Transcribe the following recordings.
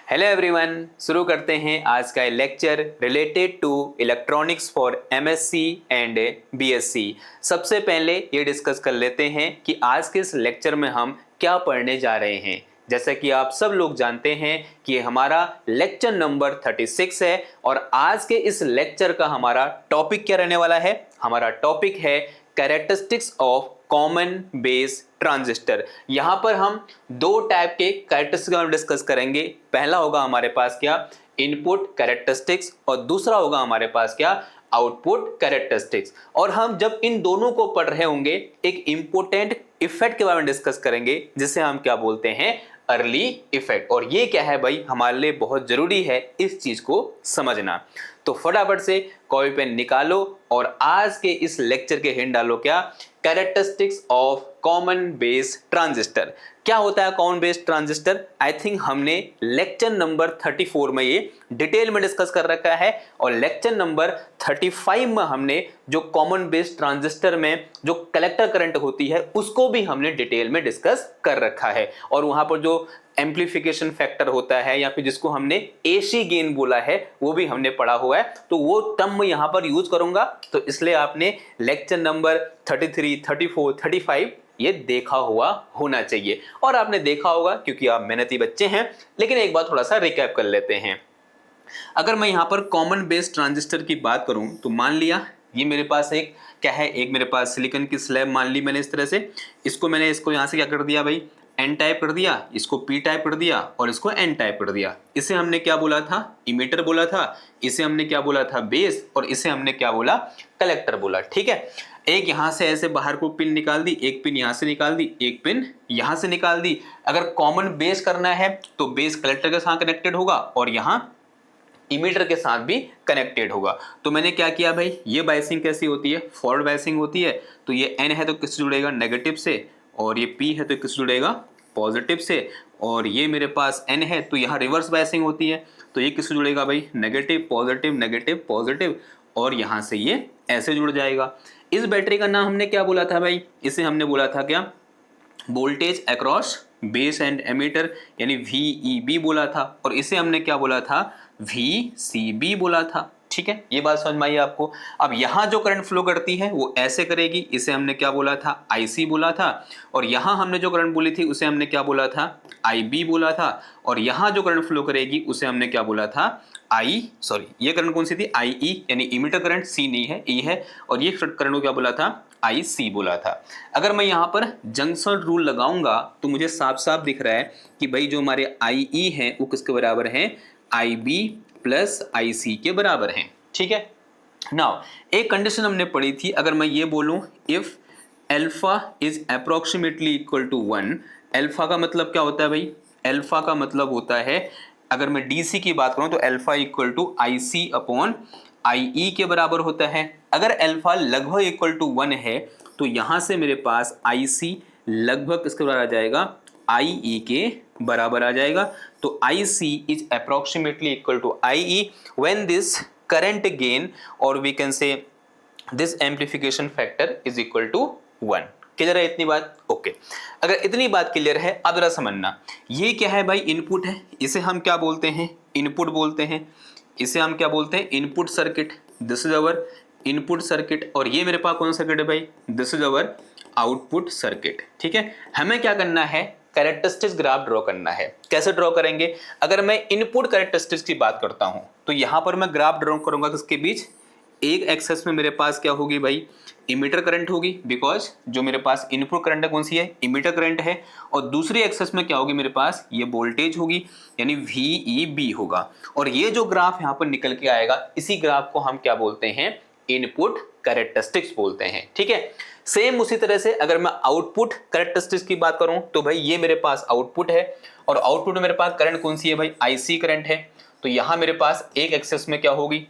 Hello everyone, शुरू करते हैं आज का lecture related to electronics for MSc and BSc. सबसे पहले ये डिस्कस कर लेते हैं कि आज के इस लेक्चर में हम क्या पढ़ने जा रहे हैं। जैसा कि आप सब लोग जानते हैं कि ये हमारा लेक्चर नंबर 36 है और आज के इस लेक्चर का हमारा टॉपिक क्या रहने वाला है। हमारा टॉपिक है characteristics of common base transistor. यहां पर हम दो टाइप के कैरेक्टरिस्टिक्स डिस्कस करेंगे। पहला होगा हमारे पास क्या, इनपुट कैरेक्टरिस्टिक्स, और दूसरा होगा हमारे पास क्या, आउटपुट कैरेक्टरिस्टिक्स। और हम जब इन दोनों को पढ़ रहे होंगे एक इंपॉर्टेंट इफेक्ट के बारे में डिस्कस करेंगे जिसे हम क्या बोलते हैं, अर्ली इफेक्ट। और ये क्या है भाई, हमारे लिए बहुत जरूरी है इस चीज को समझना। तो फटाफट से कॉपी पेन निकालो और आज के इस लेक्चर के हिंट डालो क्या, characteristics of common base transistor. क्या होता है common base transistor? I think हमने लेक्चर नंबर 34 में ये डिटेल में डिस्कस कर रखा है और लेक्चर नंबर 35 में हमने जो कॉमन बेस ट्रांजिस्टर में जो कलेक्टर करंट होती है उसको भी हमने डिटेल में डिस्कस कर रखा है। और वहां पर जो एम्प्लीफिकेशन फैक्टर होता है या फिर जिसको हमने एसी गेन बोला है वो भी हमने पढ़ा हुआ है। तो वो टर्म मैं यहां पर यूज करूंगा, तो इसलिए आपने लेक्चर नंबर 33, 34, 35 ये देखा हुआ होना चाहिए। और आपने देखा होगा क्योंकि आप मेहनती बच्चे हैं। लेकिन एक बार थोड़ा सा रिकैप कर लेते हैं। अगर मैं यहां पर कॉमन बेस ट्रांजिस्टर की बात करूं तो मान लिया ये मेरे पास एक क्या है, एक मेरे पास सिलिकॉन की स्लैब मान ली मैंने इस तरह से। इसको यहां से क्या कर दिया भाई, एन टाइप कर दिया, इसको पी टाइप कर दिया और इसको एन टाइप कर दिया। इसे हमने क्या बोला था, इमीटर बोला था। इसे हमने क्या बोला था, बेस। और इसे हमने क्या बोला, कलेक्टर बोला। ठीक है, एक यहां से ऐसे बाहर को पिन निकाल दी, एक पिन यहां से निकाल दी, एक पिन यहां से निकाल दी। अगर कॉमन बेस करना है तो बेस कलेक्टर के साथ कनेक्टेड होगा और यहां इमीटर के साथ भी कनेक्टेड होगा। तो मैंने क्या किया भाई, ये बायसिंग कैसी होती है, फॉरवर्ड बायसिंग होती है। तो ये एन है तो किससे जुड़ेगा, नेगेटिव से, और ये पी है तो किससे जुड़ेगा, पॉजिटिव से। और ये मेरे पास एन है तो यहाँ रिवर्स बायसिंग होती है, तो ये किससे जुड़ेगा भाई, नेगेटिव पॉजिटिव नेगेटिव पॉजिटिव, और यहाँ से ये ऐसे जुड़ जाएगा। इस बैटरी का नाम हमने क्या बोला था भाई, इसे हमने बोला था क्या, voltage across base and emitter, यानी VEB बोला था। और इसे हमने क्या बोला था, VCB बोला था। ठीक है, ये बात समझ में आई आपको। अब यहां जो करंट फ्लो करती है वो ऐसे करेगी, इसे हमने क्या बोला था, IC बोला था। और यहां हमने जो करंट बोली थी उसे हमने क्या बोला था, IB बोला था। और यहां जो करंट फ्लो करेगी उसे हमने क्या बोला था, ये करंट कौन सी थी, IE, यानी इमीटर करंट, C नहीं है, E है। और ये करंट को क्या बोला था, IC बोला था। अगर मैं यहां पर जंक्शन रूल लगाऊंगा तो मुझे साफ साफ दिख रहा है कि भाई जो हमारे IE है वो किसके बराबर है, IB प्लस IC के बराबर है। ठीक है, नाउ एक कंडीशन हमने पढ़ी थी, अगर मैं ये बोलूं if alpha is approximately equal to 1, alpha का मतलब क्या होता है भाई, अल्फा का मतलब होता है, अगर मैं DC की बात करूं तो alpha equal to IC upon IE के बराबर होता है। अगर अल्फा लगभग इक्वल टू 1 है तो यहां से मेरे पास IC लगभग किसके बराबर आ जाएगा, IE के बराबर आ जाएगा। तो IC is approximately equal to IE when this current gain और we can say this amplification factor is equal to 1। Clear है इतनी बात? ओके, अगर इतनी बात क्लियर है अब जरा समझना, ये क्या है भाई, इनपुट है। इसे हम क्या बोलते हैं, इनपुट बोलते हैं। इसे हम क्या बोलते हैं, input circuit. This is our input circuit. और ये मेरे पास कौन सा सर्किट है भाई, this is our output circuit. ठीक है, हमें क्या करना है, कैरेक्टरिस्टिक्स ग्राफ ड्रॉ करना है। कैसे ड्रॉ करेंगे, अगर मैं इनपुट कैरेक्टरिस्टिक्स की बात करता हूं तो यहां पर मैं ग्राफ ड्रॉ करूंगा किसके बीच, एक एक्सेस में मेरे पास क्या होगी भाई, इमीटर करंट होगी, बिकॉज जो मेरे पास इनपुट करंट है कौन सी है, इमीटर करंट है। और दूसरी एक्सेस में क्या होगी मेरे पास, ये वोल्टेज होगी, यानी VEB होगा। और ये जो ग्राफ यहां पर निकल के आएगा, इसी ग्राफ को हम क्या बोलते हैं, इनपुट कैरेक्टरिस्टिक्स बोलते हैं। ठीक है, सेम उसी तरह से अगर मैं आउटपुट कैरेक्टरिस्टिक्स की बात करूं तो भाई ये मेरे पास आउटपुट है और आउटपुट में मेरे पास करंट कौन सी है भाई, IC करंट है। तो यहां मेरे पास एक एक्सेस में क्या होगी,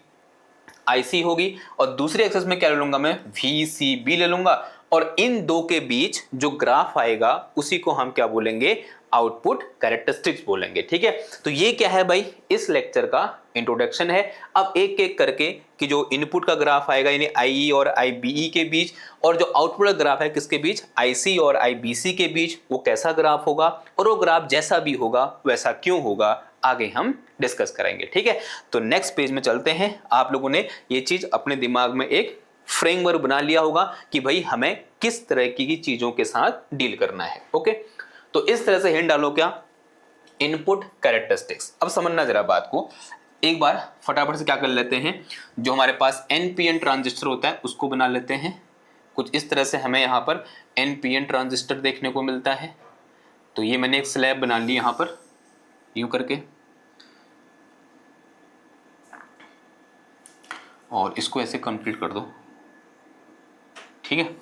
IC होगी, और दूसरे एक्सेस में क्या ले लूंगा मैं, VCB ले लूंगा। और इन दो के बीच जो ग्राफ आएगा उसी को हम क्या बोलेंगे, आउटपुट कैरेक्टरिस्टिक्स बोलेंगे। ठीक है, तो ये क्या है भाई, इस लेक्चर का इंट्रोडक्शन है। अब एक एक करके कि जो इनपुट का ग्राफ आएगा यानी IE और IBE के बीच, और जो आउटपुट का ग्राफ है किसके बीच, IC और IBC के बीच, वो कैसा ग्राफ होगा, और वो ग्राफ जैसा भी होगा वैसा क्यों होगा, आगे हम डिस्कस करेंगे। ठीक है, तो नेक्स्ट पेज में चलते हैं। आप लोगों ने ये चीज अपने दिमाग में एक फ्रेमवर्क बना लिया होगा कि भाई हमें किस तरह की चीजों के साथ डील करना है। ओके, तो इस तरह से हिंट डालो क्या, इनपुट कैरेक्टरिस्टिक्स। अब समझना जरा बात को, एक बार फटाफट से क्या कर लेते हैं, जो हमारे पास एनपीएन ट्रांजिस्टर होता है उसको बना लेते हैं। कुछ इस तरह से हमें यहाँ पर एनपीएन ट्रांजिस्टर देखने को मिलता है। तो ये मैंने एक स्लैब बना ली यहाँ पर यूं करके, और इसको ऐसे कंप्लीट कर दो। ठीक है,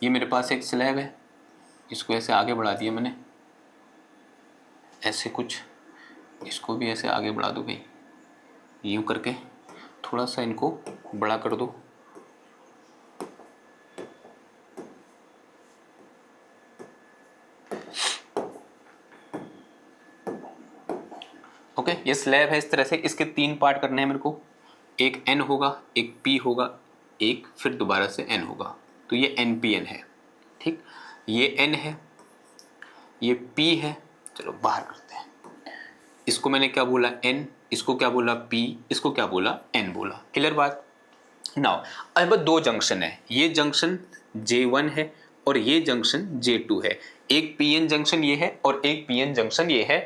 ये मेरे पास एक स्लैब है, इसको ऐसे आगे बढ़ा दिया मैंने, ऐसे कुछ इसको भी ऐसे आगे बढ़ा दो भाई, यूं करके थोड़ा सा इनको बड़ा कर दो। ओके, ये स्लैब है इस तरह से। इसके 3 पार्ट करने हैं मेरे को, एक एन होगा, एक पी होगा, एक फिर दोबारा से एन होगा। तो ये एनपीएन है। ठीक, ये एन है, ये पी है। चलो बाहर करते हैं, इसको मैंने क्या बोला एन, इसको क्या बोला पी, इसको क्या बोला एन बोला। क्लियर बात। नाउ अब 2 जंक्शन है, ये जंक्शन J1 है और ये जंक्शन J2 है। एक पीएन जंक्शन ये है और एक पीएन जंक्शन ये है।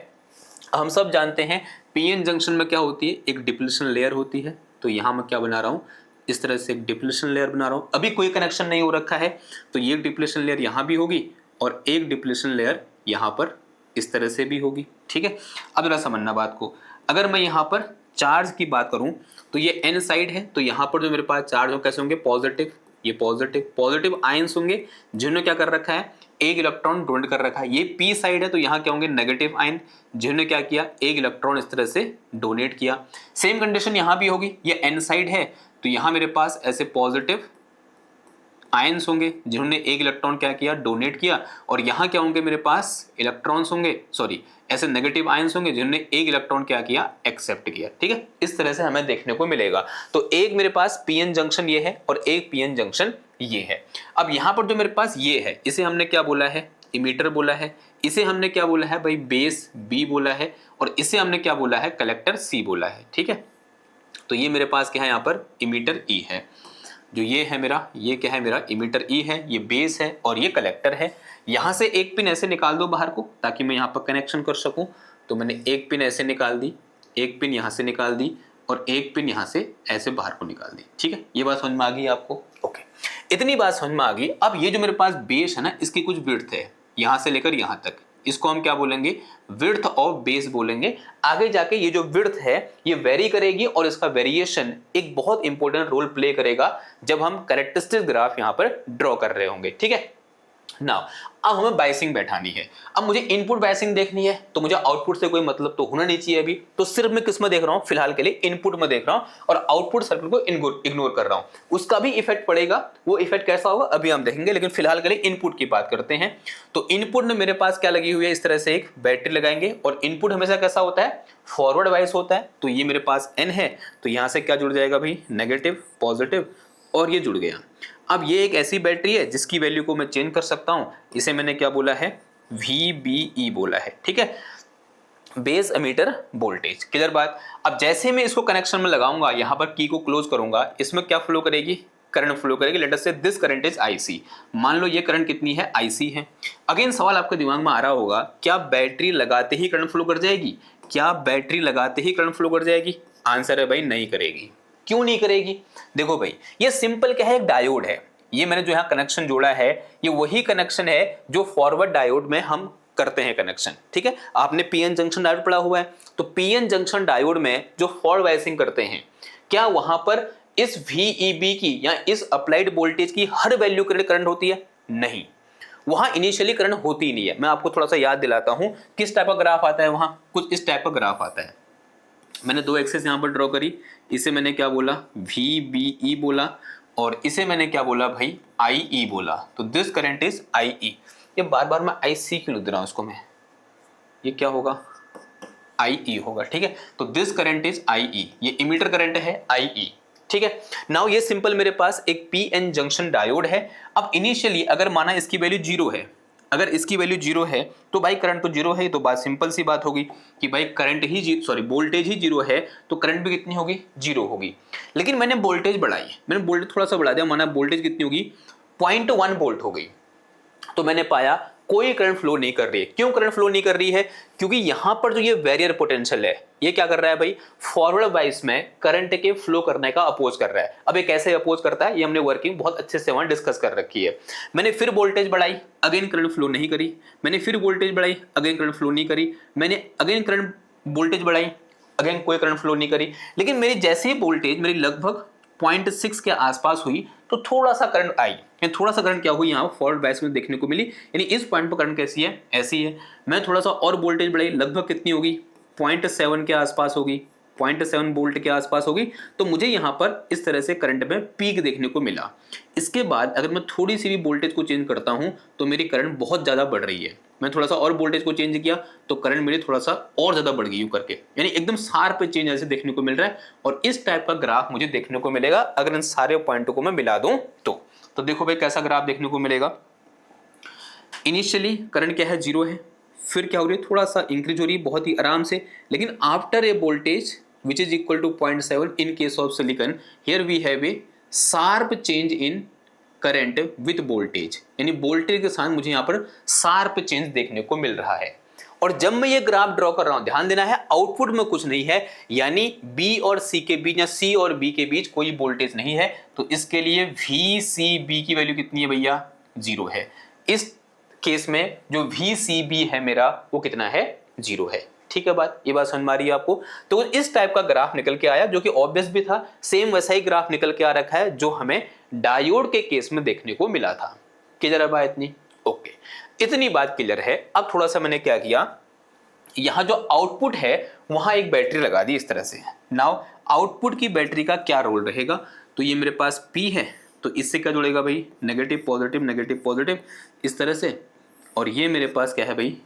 हम सब जानते हैं पीएन जंक्शन में क्या होती है, एक डिप्लीशन लेयर होती है। तो यहाँ मैं क्या बना रहा हूँ, इस तरह से एक डिप्लीशन लेयर बना रहा हूँ। अभी कोई कनेक्शन नहीं हो रखा है, तो ये डिप्लीशन लेयर यहाँ भी होगी और एक डिप्लीशन लेयर यहाँ पर इस तरह से भी होगी। ठीक है, अब जरा समझना बात को। अगर मैं यहाँ पर चार्ज की बात करूँ तो ये एन साइड है, तो यहाँ पर जो मेरे पास चार्ज हो कैसे होंगे, पॉजिटिव। ये पॉजिटिव आयंस होंगे जिन्होंने क्या कर रखा है, एक इलेक्ट्रॉन डोनेट कर रखा है। ये पी साइड है, तो यहाँ क्या होंगे, नेगेटिव आयन जिन्होंने क्या किया, एक इलेक्ट्रॉन इस तरह से डोनेट किया। सेम कंडीशन यहाँ भी होगी, ये एन साइड है, तो यहाँ मेरे पास ऐसे पॉजिटिव आयंस होंगे जिन्होंने एक इलेक्ट्रॉन क्या किया, डोनेट किया। और यहाँ क्या होंगे, मेरे पास इलेक्ट्रॉन्स होंगे, सॉरी ऐसे नेगेटिव आयंस होंगे जिन्होंने एक इलेक्ट्रॉन क्या किया, एक्सेप्ट किया। ठीक है, इस तरह से हमें देखने को मिलेगा। तो एक मेरे पास पीएन जंक्शन ये है और एक पीएन जंक्शन ये है। अब यहाँ पर जो मेरे पास ये है, इसे हमने क्या बोला है, इमीटर बोला है। इसे हमने क्या बोला है भाई, बेस बी बोला है। और इसे हमने क्या बोला है, कलेक्टर सी बोला है। ठीक है, तो ये मेरे पास क्या है, यहाँ पर इमीटर ई है। जो ये है मेरा, ये क्या है मेरा, इमीटर ई है, ये बेस है और ये कलेक्टर है। यहाँ से एक पिन ऐसे निकाल दो बाहर को, ताकि मैं यहाँ पर कनेक्शन कर सकूं। तो मैंने एक पिन ऐसे निकाल दी, एक पिन यहाँ से निकाल दी और एक पिन यहाँ से ऐसे बाहर को निकाल दी। ठीक है, ये बात समझ में आ गई आपको। ओके, इतनी बात समझ में आ गई। अब ये जो मेरे पास बेस है ना, इसकी कुछ विड्थ है यहाँ से लेकर यहाँ तक, इसको हम क्या बोलेंगे, विड्थ ऑफ बेस बोलेंगे। आगे जाके ये जो विड्थ है ये वेरी करेगी और इसका वेरिएशन एक बहुत इंपॉर्टेंट रोल प्ले करेगा जब हम कैरेक्टरिस्टिक ग्राफ यहाँ पर ड्रॉ कर रहे होंगे। ठीक है, नाउ अब हमें बायसिंग बैठानी है। अब मुझे इनपुट बायसिंग देखनी है, तो मुझे आउटपुट से कोई मतलब तो होना नहीं चाहिए अभी। तो सिर्फ मैं किस में देख रहा हूं, फिलहाल के लिए इनपुट में देख रहा हूं और आउटपुट सर्किट को इग्नोर कर रहा हूं। उसका भी इफेक्ट पड़ेगा, वो इफेक्ट कैसा होगा अभी हम देखेंगे, लेकिन फिलहाल के लिए इनपुट की बात करते हैं। तो इनपुट में मेरे पास क्या लगी हुई है, इस तरह से एक बैटरी लगाएंगे और इनपुट हमेशा कैसा होता है, फॉरवर्ड वाइज होता है। तो ये मेरे पास एन है, तो यहां से क्या जुड़ जाएगा भाई, नेगेटिव पॉजिटिव, और ये जुड़ गया। अब ये एक ऐसी बैटरी है जिसकी वैल्यू को मैं चेंज कर सकता हूं। इसे मैंने क्या बोला है, VBE बोला है। ठीक है, बेस एमीटर वोल्टेज। क्लियर बात। अब जैसे मैं इसको कनेक्शन में लगाऊंगा, यहां पर की को क्लोज करूंगा, इसमें क्या फ्लो करेगी, करंट फ्लो करेगी। Late us say this current is IC। मान लो ये करंट कितनी है, IC है। अगेन सवाल आपके दिमाग में आ रहा होगा, क्या बैटरी लगाते ही करंट फ्लो कर जाएगी, क्या बैटरी लगाते ही करंट फ्लो कर जाएगी? आंसर है भाई, नहीं करेगी। क्यों नहीं करेगी? देखो भाई, ये सिंपल क्या है, एक डायोड है। ये मैंने जो यहाँ कनेक्शन जोड़ा है, ये वही कनेक्शन है जो फॉरवर्ड डायोड में हम करते हैं कनेक्शन। ठीक है, आपने पीएन जंक्शन डायोड पढ़ा हुआ है, तो पीएन जंक्शन डायोड में जो फॉरवर्ड बायसिंग करते हैं, क्या वहां पर इस VEB की या इस अप्लाइड वोल्टेज की हर वैल्यू करंट होती है? नहीं, वहां इनिशियली करंट होती ही नहीं है। मैं आपको थोड़ा सा याद दिलाता हूं, किस टाइप का ग्राफ आता है वहां, कुछ इस टाइप का ग्राफ आता है। मैंने 2 एक्सेस यहां पर ड्रॉ करी, इसे मैंने क्या बोला, VBE बोला, और इसे मैंने क्या बोला भाई, IE बोला। तो दिस करंट इज IE। ये बार बार मैं IC क्यों लिख रहा हूं इसको मैं, ये क्या होगा, IE होगा। ठीक है, तो दिस करंट इज IE, ये इमीटर करंट है IE। ठीक है, नाउ ये सिंपल मेरे पास एक PN जंक्शन डायोड है। अब इनिशियली अगर माना इसकी वैल्यू 0 है, अगर इसकी वैल्यू जीरो है तो भाई करंट तो जीरो है, तो बात सिंपल सी बात होगी कि भाई करंट ही वोल्टेज ही जीरो है तो करंट भी कितनी होगी, जीरो होगी। लेकिन मैंने वोल्टेज बढ़ाई, मैंने वोल्टेज थोड़ा सा बढ़ा दिया, माना वोल्टेज कितनी होगी 0.1 वोल्ट हो गई, तो मैंने पाया कोई करंट फ्लो नहीं कर रही है। क्यों करंट फ्लो नहीं कर रही है, क्योंकि यहां पर जो ये बैरियर पोटेंशियल है ये क्या कर रहा है भाई, फॉरवर्ड वाइज में करंट के फ्लो करने का अपोज कर रहा है। अब ये कैसे अपोज करता है ये हमने वर्किंग बहुत अच्छे से वहां डिस्कस कर रखी है। मैंने फिर वोल्टेज बढ़ाई, अगेन करंट फ्लो नहीं करी, मैंने फिर वोल्टेज बढ़ाई, अगेन करंट फ्लो नहीं करी, मैंने अगेन करंट वोल्टेज बढ़ाई, अगेन कोई करंट फ्लो नहीं करी। लेकिन मेरी जैसे ही वोल्टेज मेरी लगभग 0.6 के आसपास हुई तो थोड़ा सा करंट आई, थोड़ा सा करंट क्या हुई यहाँ फॉरवर्ड बायस में देखने को मिली, यानी इस पॉइंट पर करंट कैसी है, ऐसी है। मैं थोड़ा सा और वोल्टेज बढ़ाई, लगभग कितनी होगी 0.7 के आसपास होगी, 0.7 वोल्ट के आसपास होगी, तो मुझे यहाँ पर इस तरह से करंट में पीक देखने को मिला। इसके बाद अगर मैं थोड़ी सी भी वोल्टेज को चेंज करता हूँ तो मेरी करंट बहुत ज़्यादा बढ़ रही है। मैं थोड़ा सा और वोल्टेज को चेंज किया तो करंट मेरी थोड़ा सा और ज़्यादा बढ़ गई यूँ करके, यानी एकदम शार्प चेंज ऐसे देखने को मिल रहा है। और इस टाइप का ग्राफ मुझे देखने को मिलेगा अगर इन सारे पॉइंटों को मैं मिला दूँ तो देखो भाई कैसा ग्राफ देखने को मिलेगा। इनिशियली करंट क्या है, जीरो है, फिर क्या हो रही है, थोड़ा सा इंक्रीज हो रही है बहुत ही आराम से, लेकिन after a voltage which is equal to 0.7 in case of silicon, here we have a sharp change in current with voltage, यानी वोल्टेज के साथ मुझे यहाँ पर शार्प चेंज देखने को मिल रहा है। और जब मैं ये ग्राफ ड्रॉ कर रहा हूं, ध्यान देना है आउटपुट में कुछ नहीं है, यानी बी और सी के बीच या सी और बी के बीच कोई वोल्टेज नहीं है, तो इसके लिए वी सी बी की वैल्यू कितनी है भैया, जीरो है। इस केस में जो वी सी बी है मेरा वो कितना है, जीरो है। ठीक है बात, ये बात समझ में आ रही है आपको। तो इस टाइप का ग्राफ निकल के आया जो कि ऑब्वियस भी था, सेम वैसा ही ग्राफ निकल के आ रखा है जो हमें डायोड के केस में देखने को मिला था। क्लियर है बात इतनी, ओके, इतनी बात क्लियर है। अब थोड़ा सा मैंने क्या किया, यहां जो आउटपुट है वहां एक बैटरी लगा दी इस तरह से। नाउ आउटपुट की बैटरी का क्या रोल रहेगा, तो ये मेरे पास P है तो इससे क्या जुड़ेगा भाई, नेगेटिव पॉजिटिव इस तरह से, और ये मेरे पास क्या है भाई,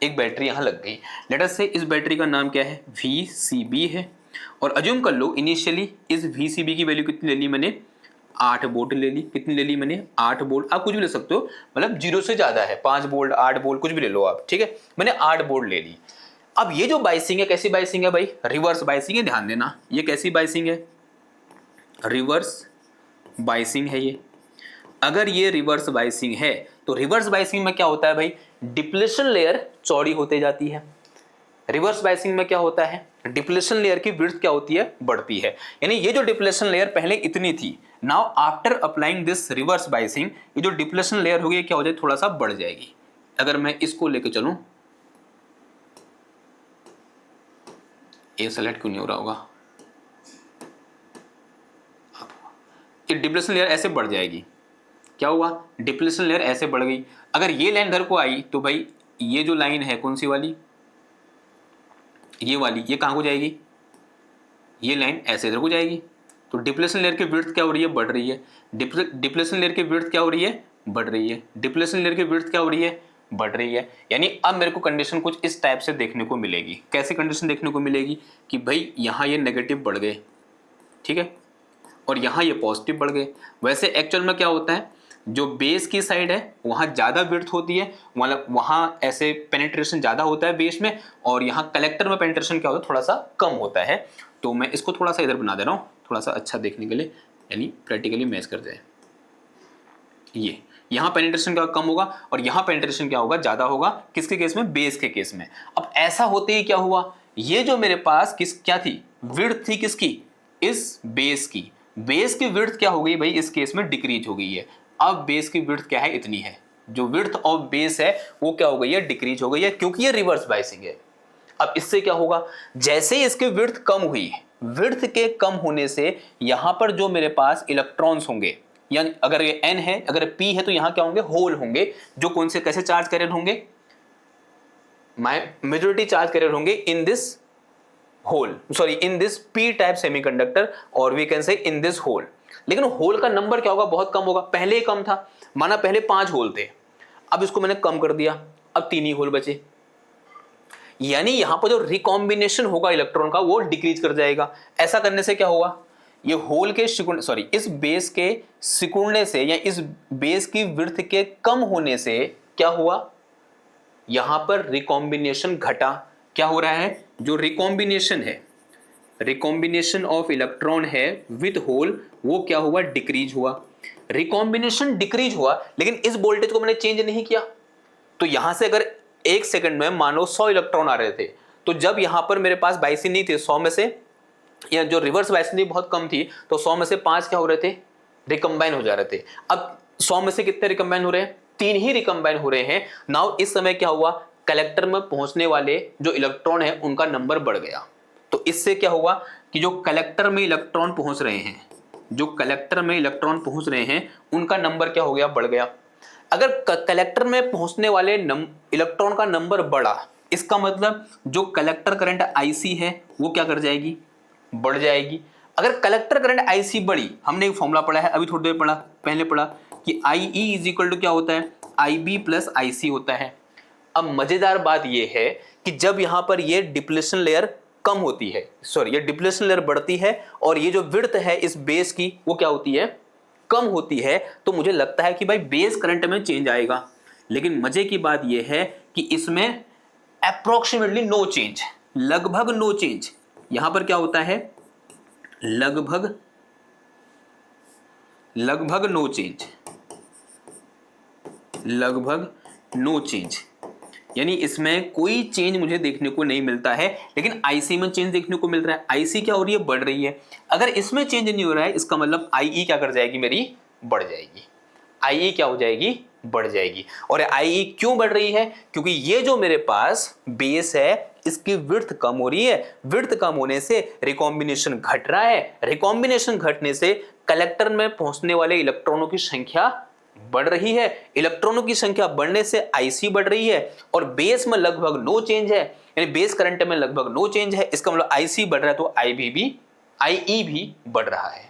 एक बैटरी यहां लग गई। लेट अस से इस बैटरी का नाम क्या है, VCB है। और अज्यूम कर लो इनिशियली इस VCB की वैल्यू कितनी ले ली मैंने, 8 वोल्ट ले ली। कितनी ले ली मैंने, 8 वोल्ट। आप कुछ भी ले सकते हो, मतलब जीरो से ज्यादा है, 5 वोल्ट 8 वोल्ट कुछ भी ले लो आप, ठीक है। मैंने 8 वोल्ट ले ली। अब ये जो बाइसिंग है कैसी बाइसिंग है भाई, रिवर्स बाइसिंग है। ध्यान देना ये कैसी बाइसिंग है, रिवर्स बाइसिंग है ये। अगर ये रिवर्स बाइसिंग है तो रिवर्स बाइसिंग में क्या होता है भाई, डिप्लेशन लेयर चौड़ी होते जाती है। रिवर्स बाइसिंग में क्या होता है, डिप्लेशन लेयर की विड्थ क्या होती है, बढ़ती है। यानी ये जो डिप्लेशन लेयर पहले इतनी थी, now after applying this reverse biasing ये जो डिप्लेशन लेयर होगी क्या हो जाए, थोड़ा सा बढ़ जाएगी। अगर मैं इसको लेके चलूं, ये सेलेक्ट क्यों नहीं हो रहा होगा, ये डिप्लेशन लेयर ऐसे बढ़ जाएगी। क्या हुआ, डिप्लेशन लेयर ऐसे बढ़ गई। अगर ये लाइन इधर को आई तो भाई ये जो लाइन है कौन सी वाली, ये वाली, ये कहां को जाएगी, ये लाइन ऐसे इधर को जाएगी। तो डिप्लेशन लेयर की विड्थ क्या हो रही है, बढ़ रही है। डिप्लेशन लेयर की विड्थ क्या हो रही है, बढ़ रही है। डिप्लेशन लेयर की विड्थ क्या हो रही है, बढ़ रही है। यानी अब मेरे को कंडीशन कुछ इस टाइप से देखने को मिलेगी। कैसी कंडीशन देखने को मिलेगी कि भाई यहाँ ये नेगेटिव बढ़ गए, ठीक है, और यहाँ ये पॉजिटिव बढ़ गए। वैसे एक्चुअल में क्या होता है, जो बेस की साइड है वहाँ ज़्यादा विड्थ होती है, मतलब वहाँ ऐसे पेनिट्रेशन ज़्यादा होता है बेस में, और यहाँ कलेक्टर में पेनिट्रेशन क्या होता है, थोड़ा सा कम होता है। तो मैं इसको थोड़ा सा इधर बना दे रहा हूँ, थोड़ा सा अच्छा देखने के लिए, यानी प्रैक्टिकली मैच कर जाए। ये यहाँ पेनिट्रेशन क्या कम होगा और यहाँ पेनिट्रेशन क्या होगा, ज़्यादा होगा। किसके केस में, बेस के केस में। अब ऐसा होते ही क्या हुआ, ये जो मेरे पास क्या थी, विड्थ थी किसकी, इस बेस की। बेस की विड्थ क्या हो गई भाई, इस केस में डिक्रीज हो गई है। अब बेस की विड्थ क्या है, इतनी है। जो विड्थ ऑफ बेस है वो क्या हो गई है, डिक्रीज हो गई है, क्योंकि ये रिवर्स बाइसिंग है। अब इससे क्या होगा, जैसे ही इसकी विड्थ कम हुई, विड्थ के कम होने से यहां पर जो मेरे पास इलेक्ट्रॉन्स होंगे, यानी अगर ये n है, अगर p है, तो यहां क्या होंगे, होल होंगे, जो कौन से कैसे चार्ज कैरियर होंगे, मेजॉरिटी चार्ज कैरियर होंगे in this hole, sorry in this p type semiconductor, और we can say in this hole. लेकिन होल का नंबर क्या होगा, बहुत कम होगा। पहले ही कम था, माना पहले 5 होल थे, अब इसको मैंने कम कर दिया, अब 3 ही होल बचे। यानी यहां पर जो रिकॉम्बिनेशन होगा इलेक्ट्रॉन का वो डिक्रीज कर जाएगा। ऐसा करने से क्या होगा, ये होल के इस बेस के सिकुड़ने से या इस बेस की विड्थ के कम होने से क्या हुआ, यहां पर रिकॉम्बिनेशन घटा। क्या हो रहा है, जो रिकॉम्बिनेशन है, रिकॉम्बिनेशन ऑफ इलेक्ट्रॉन है विथ होल, वो क्या हुआ, डिक्रीज हुआ। रिकॉम्बिनेशन डिक्रीज हुआ, लेकिन इस वोल्टेज को मैंने चेंज नहीं किया। तो यहां से अगर एक सेकंड में मानो 100 इलेक्ट्रॉन आ रहे थे, तो जब यहां पर मेरे पास बाइसिन नहीं थे 100 में से, या जो रिवर्स बाइसिन थी बहुत कम थी, तो 100 में से 5 क्या हो रहे थे, रिकम्बाइन हो जा रहे थे। अब 100 में से कितने रिकम्बाइन हो रहे हैं, 3 ही रिकम्बाइन हो रहे हैं। नाउ इस समय क्या हुआ, कलेक्टर में पहुंचने वाले जो इलेक्ट्रॉन है उनका नंबर बढ़ गया। तो इससे क्या हुआ कि जो कलेक्टर में इलेक्ट्रॉन पहुंच रहे हैं, जो कलेक्टर में इलेक्ट्रॉन पहुंच रहे हैं उनका नंबर क्या हो गया, बढ़ गया। अगर कलेक्टर में पहुंचने वाले इलेक्ट्रॉन का नंबर बढ़ा, इसका मतलब जो कलेक्टर करंट आईसी है वो क्या कर जाएगी, बढ़ जाएगी। अगर कलेक्टर करंट आईसी बढ़ी, हमने एक फॉर्मूला पढ़ा है अभी थोड़ी देर पहले पढ़ा कि आई ई इज इक्वल टू क्या होता है, आई बी प्लस आई सी होता है। अब मजेदार बात यह है कि जब यहां पर ये डिप्लेशन लेयर कम होती है, सॉरी ये डिप्लेशन लेयर बढ़ती है और ये जो विड्थ है इस बेस की वो क्या होती है, कम होती है, तो मुझे लगता है कि भाई बेस करंट में चेंज आएगा। लेकिन मजे की बात यह है कि इसमें अप्रोक्सीमेटली नो चेंज, लगभग नो चेंज। यहां पर क्या होता है, लगभग नो चेंज, लगभग नो चेंज, यानी इसमें कोई चेंज मुझे देखने को नहीं मिलता है। लेकिन आईसी में चेंज देखने को मिल रहा है, आईसी क्या हो रही है, बढ़ रही है। अगर इसमें चेंज नहीं हो रहा है, इसका मतलब आईई क्या कर जाएगी, मेरी बढ़ जाएगी। आईई क्या हो जाएगी, बढ़ जाएगी। और आईई क्यों बढ़ रही है, क्योंकि ये जो मेरे पास बेस है इसकी विड्थ कम हो रही है, विड्थ कम होने से रिकॉम्बिनेशन घट रहा है, रिकॉम्बिनेशन घटने से कलेक्टर में पहुंचने वाले इलेक्ट्रॉनों की संख्या बढ़ रही है, इलेक्ट्रॉनों की संख्या बढ़ने से आईसी बढ़ रही है, और बेस में लगभग नो चेंज है, यानी बेस करंट में लगभग नो चेंज है। इसका मतलब आईसी बढ़ रहा है तो आईई भी बढ़ रहा है।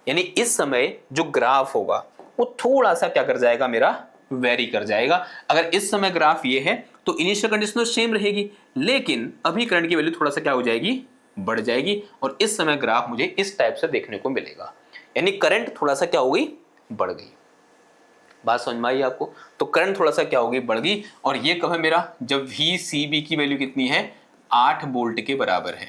यानी इस समय जो ग्राफ होगा वो थोड़ा सा क्या कर जाएगा, मेरा वेरी कर जाएगा। अगर इस समय ग्राफ ये है तो इनिशियल कंडीशन तो सेम रहेगी, लेकिन अभी करंट की वैल्यू थोड़ा सा क्या हो जाएगी, बढ़ जाएगी। और इस समय ग्राफ मुझे इस टाइप से देखने को मिलेगा, यानी करंट थोड़ा सा क्या हो गई, बढ़ गई। बात समझ में आई आपको, तो करंट थोड़ा सा क्या होगी, बढ़ गई। और ये कब है मेरा, जब VCB की वैल्यू कितनी है, 8 वोल्ट के बराबर है।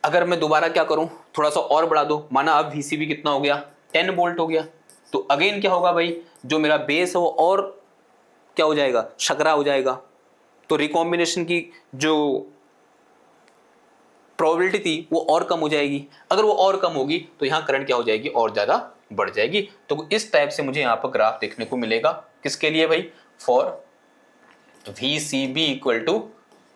अगर मैं दोबारा क्या करूं, थोड़ा सा और बढ़ा दो, माना अब VCB कितना हो गया, 10 वोल्ट हो गया, तो अगेन क्या होगा भाई, जो मेरा बेस है वो और क्या हो जाएगा, शकरा हो जाएगा। तो रिकॉम्बिनेशन की जो प्रोबेबिलिटी थी वो और कम हो जाएगी। अगर वो और कम होगी तो यहाँ करंट क्या हो जाएगी, और ज्यादा बढ़ जाएगी। तो इस टाइप से मुझे यहाँ पर ग्राफ देखने को मिलेगा, किसके लिए भाई, for VCB equal to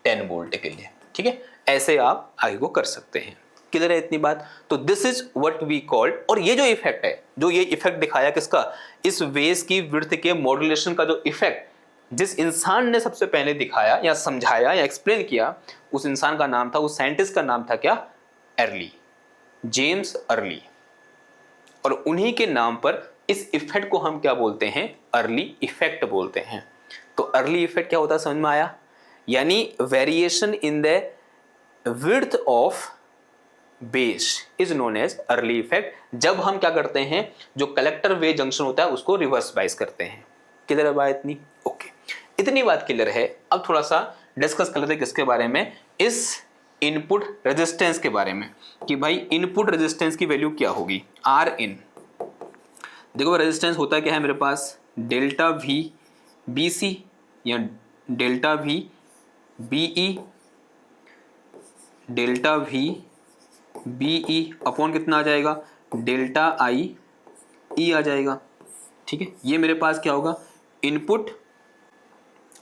10 volt के लिए। ठीक है, ऐसे आप आगे को कर सकते हैं। क्लियर है इतनी बात। तो this is what we called, और ये जो इफेक्ट है, जो ये इफेक्ट दिखाया किसका, इस वेव की विड्थ के मॉड्यूलेशन का जो इफेक्ट जिस इंसान ने सबसे पहले दिखाया या समझाया या एक्सप्लेन किया, उस इंसान का नाम था, उस साइंटिस्ट का नाम था क्या, अर्ली, जेम्स अर्ली। और उन्हीं के नाम पर इस इफेक्ट को हम क्या बोलते हैं, अर्ली इफेक्ट बोलते हैं। तो अर्ली इफेक्ट क्या होता है, समझ में आया, यानी variation in the width of base is known as Early effect. जब हम क्या करते हैं, जो कलेक्टर वे जंक्शन होता है उसको रिवर्स बाइस करते हैं। क्लियर है बात इतनी, ओके, इतनी बात क्लियर है। अब थोड़ा सा डिस्कस कर लेते हैं किसके बारे में, इस इनपुट रेजिस्टेंस के बारे में, कि भाई इनपुट रेजिस्टेंस की वैल्यू क्या होगी, आर इन। देखो रेजिस्टेंस होता क्या है मेरे पास, डेल्टा वी बी सी या delta V B E, delta V B E upon कितना आ जाएगा, डेल्टा आई ई आ जाएगा। ठीक है, ये मेरे पास क्या होगा, इनपुट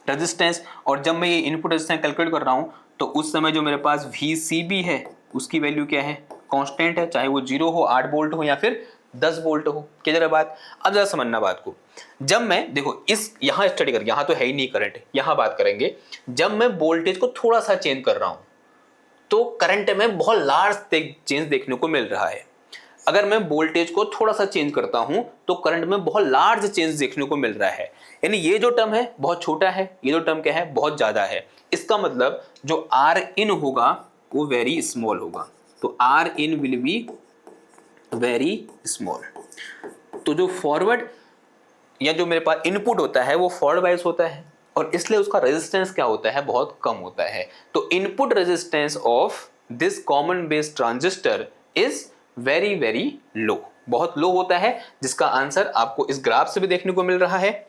रेजिस्टेंस। और जब मैं ये इनपुट रेजिस्टेंस कैलकुलेट कर रहा हूं तो उस समय जो मेरे पास VCB है उसकी वैल्यू क्या है, कांस्टेंट है, चाहे वो 0 हो, 8 वोल्ट हो या फिर 10 वोल्ट हो। क्या जरा बात, अब जरा समझना बात को। जब मैं देखो इस यहां स्टडी कर, यहां तो है ही नहीं करंट, यहां बात करेंगे। जब मैं वोल्टेज को थोड़ा सा चेंज कर रहा हूं तो करंट में बहुत लार्ज चेंज देखने को मिल रहा है। अगर मैं वोल्टेज को थोड़ा सा चेंज करता हूं तो करंट में बहुत लार्ज चेंज देखने को मिल रहा है। यानी ये जो टर्म है बहुत छोटा है, ये जो टर्म क्या है बहुत ज्यादा है। इसका मतलब जो आर इन होगा वो वेरी स्मॉल होगा। तो R in will be very small. तो जो फॉरवर्ड या जो मेरे पास इनपुट होता है वो फॉरवर्ड बायस होता है, और इसलिए उसका रेजिस्टेंस क्या होता है, बहुत कम होता है। तो input resistance of this common base transistor is very very low, बहुत लो होता है, जिसका आंसर आपको इस ग्राफ से भी देखने को मिल रहा है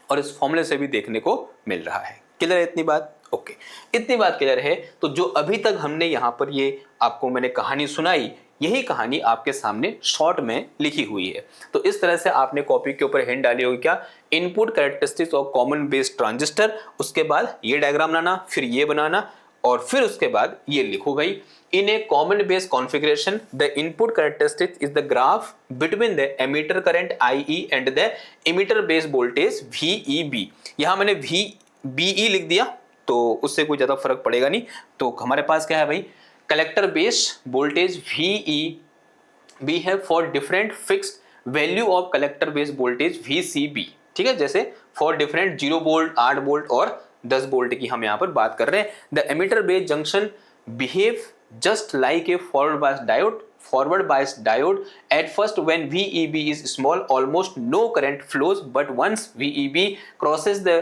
और इस फॉर्मूले से भी देखने को मिल रहा है। क्लियर है इतनी बात? ओके, इतनी बात क्लियर है। तो जो अभी तक हमने यहाँ पर ये आपको मैंने कहानी सुनाई, यही कहानी आपके सामने शॉर्ट में लिखी हुई है। तो इस तरह से आपने कॉपी के ऊपर हिंट डाली होगी, क्या, input characteristics of common base transistor, उसके बाद ये डायग्राम बनाना, फिर ये बनाना, और फिर उसके बाद ये लिखो भाई, in a common base configuration the input characteristics is the graph between the emitter current IE and the emitter base voltage VEB। यहाँ मैंने VBE लिख दिया तो उससे कोई ज्यादा फर्क पड़ेगा नहीं। तो हमारे पास क्या है भाई, कलेक्टर बेस वोल्टेज VEB है for different fixed value of collector base voltage VCB। ठीक है, जैसे फॉर डिफरेंट 0 वोल्ट, 8 वोल्ट और 10 वोल्ट की हम यहाँ पर बात कर रहे हैं। The emitter base junction behave just like a forward bias diode at first when VEB is small, almost no current flows, but once VEB crosses the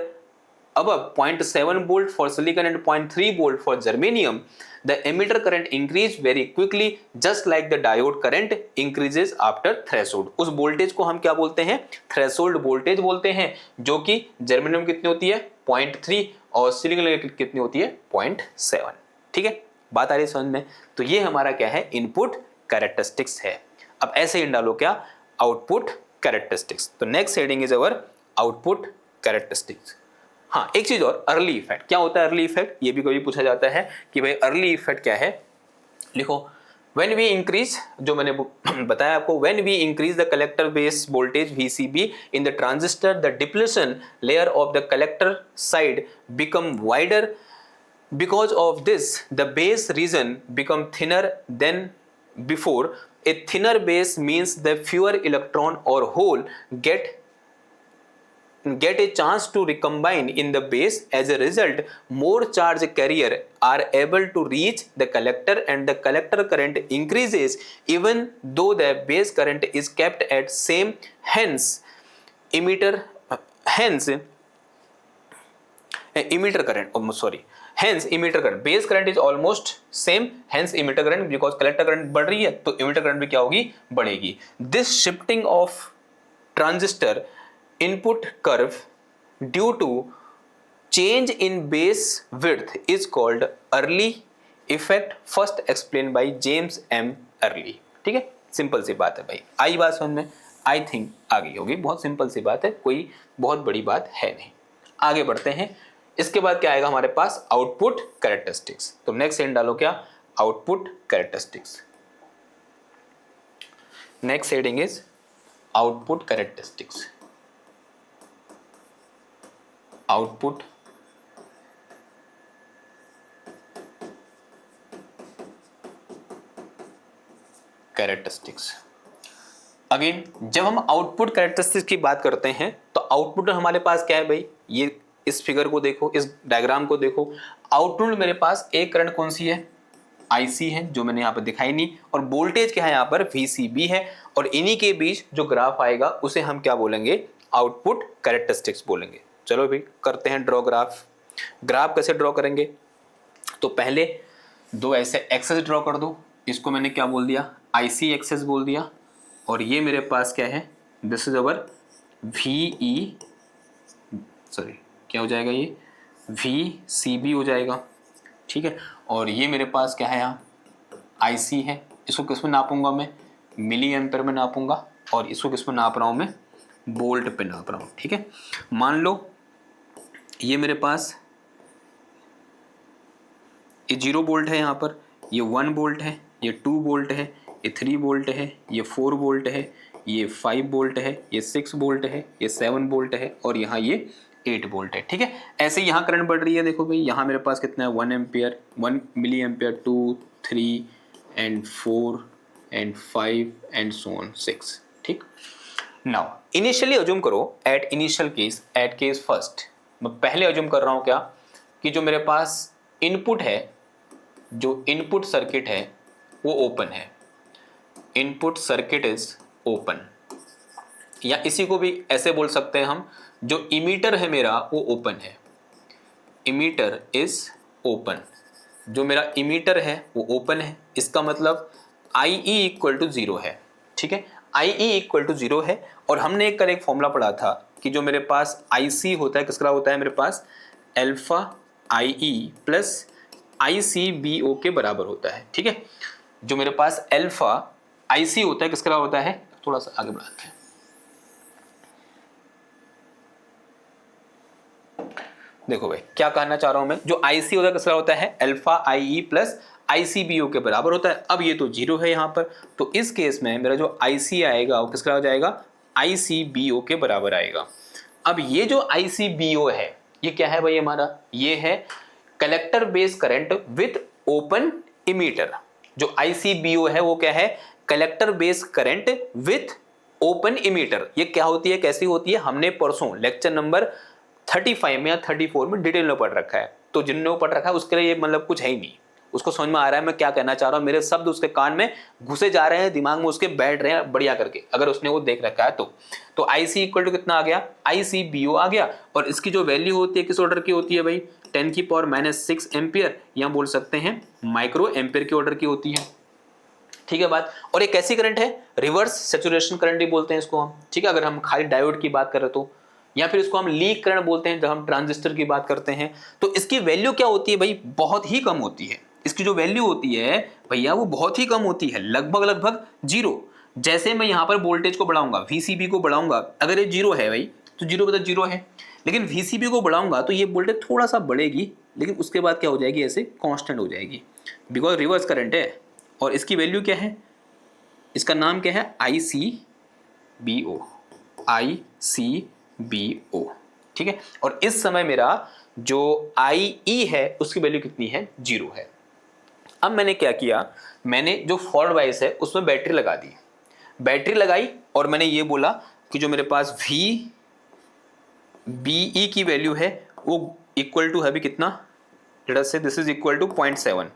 above 0.7 volt for silicon and 0.3 volt for germanium, the emitter current increase very quickly just like the diode current increases after threshold। उस voltage को हम क्या बोलते हैं, threshold voltage बोलते हैं, जो कि जर्मेनियम कितनी होती है 0.3 और सिलिकॉन कितनी होती है 0.7। ठीक है, बात आ रही है समझ में? तो ये हमारा क्या है, इनपुट कैरेक्टरिस्टिक्स है। अब ऐसे ही डालो क्या, आउटपुट कैरेक्टरिस्टिक्स। तो next heading is our output characteristics. हाँ, एक चीज और, अर्ली इफेक्ट। क्या होता है अर्ली इफेक्ट, ये भी कभी पूछा जाता है कि भाई अर्ली इफेक्ट क्या है। लिखो, when we increase, जो मैंने बताया आपको, when we increase the collector base voltage VCB in the transistor, the depletion layer of the collector side become wider. Because of this, the base region become thinner than before. A thinner base means the fewer electron or hole get a chance to recombine in the base. As a result, more charge carrier are able to reach the collector and the collector current increases even though the base current is kept at same. Hence emitter current, base current is almost same, hence emitter current, because collector current बढ़ रही है तो emitter current भी क्या होगी, बढ़ेगी। This shifting of transistor input curve due to change in base width is called early effect, first explained by James M. Early। ठीक है, सिंपल सी बात है भाई, आई बात समझ में? आई थिंक आ गई होगी, बहुत सिंपल सी बात है, कोई बहुत बड़ी बात है नहीं। आगे बढ़ते हैं, इसके बाद क्या आएगा हमारे पास, आउटपुट कैरेक्टरिस्टिक्स। तो नेक्स्ट हेडिंग डालो क्या, output characteristics. Next heading is output characteristics. Output characteristics. Again, जब हम आउटपुट कैरेक्टरिस्टिक्स की बात करते हैं तो आउटपुट हमारे पास क्या है भाई, ये इस फिगर को देखो, इस डायग्राम को देखो। आउटपुट मेरे पास एक करंट कौन सी है, IC है, जो मैंने यहाँ पर दिखाई नहीं, और वोल्टेज क्या है यहाँ पर VCB है, और इन्हीं के बीच जो ग्राफ आएगा उसे हम क्या बोलेंगे, आउटपुट कैरेक्टरिस्टिक्स बोलेंगे। चलो भाई करते हैं ड्रॉ ग्राफ। ग्राफ कैसे ड्रॉ करेंगे, तो पहले दो ऐसे एक्सेस ड्रॉ कर दो, इसको मैंने क्या बोल दिया, IC एक्सेस बोल दिया, और ये मेरे पास क्या है, दिस इज अवर क्या हो जाएगा, ये VCB हो जाएगा। ठीक है, और ये मेरे पास क्या है, यहाँ IC है, इसको किस में नापूंगा मैं, मिली एम्पेयर में नापूंगा, और इसको किस में नाप रहा हूँ मैं, वोल्ट पे नाप रहा हूँ। ठीक है, मान लो ये मेरे पास ये 0 वोल्ट है, यहाँ पर ये 1 वोल्ट है, ये 2 वोल्ट है, ये 3 वोल्ट है, ये 4 वोल्ट है, ये 5 वोल्ट है, ये 6 वोल्ट है, ये 7 वोल्ट है, और यहाँ ये 8 वोल्ट है। ठीक है, ऐसे यहाँ करंट बढ़ रही है। देखो भाई यहाँ मेरे पास कितना है, 1 ampere, 1 milli ampere, 2, 3 and 4 and 5 and so on 6। ठीक, नाउ इनिशियली अज्यूम करो, at initial case, at case first, मैं पहले अज्यूम कर रहा हूँ क्या, कि जो मेरे पास इनपुट है, जो इनपुट सर्किट है वो ओपन है, इनपुट सर्किट इज ओपन। या इसी को भी ऐसे बोल सकते हैं हम, जो इमीटर है मेरा वो ओपन है, इमीटर इज ओपन, जो मेरा इमीटर है वो ओपन है, इसका मतलब IE इक्वल टू 0 है। ठीक है, IE इक्वल टू 0 है। और हमने कल एक फॉर्मूला पढ़ा था कि जो मेरे पास IC होता है किसका होता है, मेरे पास अल्फा IE प्लस ICBO के बराबर होता है। ठीक है, जो मेरे पास अल्फा IC होता है किसका होता है, थोड़ा सा आगे बढ़ाते हैं। देखो भाई क्या कहना चाह रहा हूं मैं, जो IC होता है किसका होता है, अल्फा IE प्लस ICBO के बराबर होता है। अब ये तो 0 है यहाँ पर, तो इस केस में मेरा जो IC आएगा वो किसका हो जाएगा, ICBO के बराबर आएगा। अब ये जो ICBO है ये क्या है भाई हमारा, ये है collector base current with open emitter. जो ICBO है वो क्या है, collector base current with open emitter. ये क्या होती है, कैसी होती है, हमने परसों लेक्चर नंबर 35 में या 34 में डिटेल में पढ़ रखा है। तो जिन्होंने पढ़ रखा है उसके लिए ये मतलब कुछ है ही नहीं, उसको समझ में आ रहा है मैं क्या कहना चाह रहा हूँ, मेरे शब्द उसके कान में घुसे जा रहे हैं, दिमाग में उसके बैठ रहे हैं बढ़िया करके, अगर उसने वो देख रखा है तो IC इक्वल टू कितना आ गया, ICBO आ गया। और इसकी जो वैल्यू होती है किस ऑर्डर की होती है भाई, 10⁻⁻6 एम्पियर, या बोल सकते हैं माइक्रो एम्पियर के ऑर्डर की होती है। ठीक है बात। और एक ऐसी करंट है, रिवर्स सैचुरेशन करंट भी बोलते हैं इसको हम। ठीक है, अगर हम खाली डायोड की बात करें तो, या फिर इसको हम लीक करंट बोलते हैं जब हम ट्रांजिस्टर की बात करते हैं। तो इसकी वैल्यू क्या होती है भाई, बहुत ही कम होती है। इसकी जो वैल्यू होती है भैया वो बहुत ही कम होती है, लगभग 0। जैसे मैं यहाँ पर वोल्टेज को बढ़ाऊंगा, VCB को बढ़ाऊंगा, अगर ये 0 है भाई तो 0 बता 0 है, लेकिन VCB को बढ़ाऊंगा तो ये वोल्टेज थोड़ा सा बढ़ेगी, लेकिन उसके बाद क्या हो जाएगी, ऐसे कांस्टेंट हो जाएगी, बिकॉज रिवर्स करंट है। और इसकी वैल्यू क्या है, इसका नाम क्या है, ICBO, ICBO। ठीक है, और इस समय मेरा जो IE है उसकी वैल्यू कितनी है, 0 है। अब मैंने क्या किया, मैंने जो फॉरवर्ड वाइस है उसमें बैटरी लगा दी, बैटरी लगाई और मैंने ये बोला कि जो मेरे पास VBE की वैल्यू है वो इक्वल टू है भी कितना, let us say this is equal to 0.7।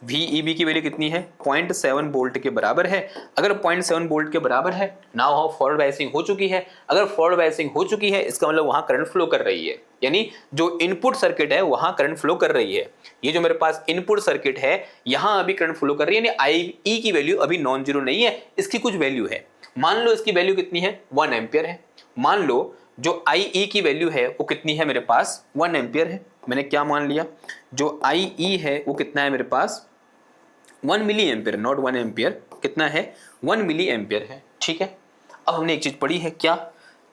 VEB की वैल्यू कितनी है, 0.7 वोल्ट के बराबर है। अगर 0.7 वोल्ट के बराबर है, नाउ हाउ फॉरवर्ड बायसिंग हो चुकी है। अगर फॉरवर्ड बायसिंग हो चुकी है इसका मतलब वहां करंट फ्लो कर रही है, यानी जो इनपुट सर्किट है वहां करंट फ्लो कर रही है। ये जो मेरे पास इनपुट सर्किट है यहां अभी करंट फ्लो कर रही है, यानी IE की वैल्यू अभी नॉन जीरो नहीं है, इसकी कुछ वैल्यू है। मान लो इसकी वैल्यू कितनी है, 1 एम्पियर है। मान लो जो IE की वैल्यू है वो कितनी है, मेरे पास 1 एम्पियर है। मैंने क्या मान लिया, जो IE है वो कितना है मेरे पास 1 मिली एम्पियर, नॉट 1 एम्पियर, कितना है 1 मिली एम्पियर है। ठीक है, अब हमने एक चीज पढ़ी है क्या,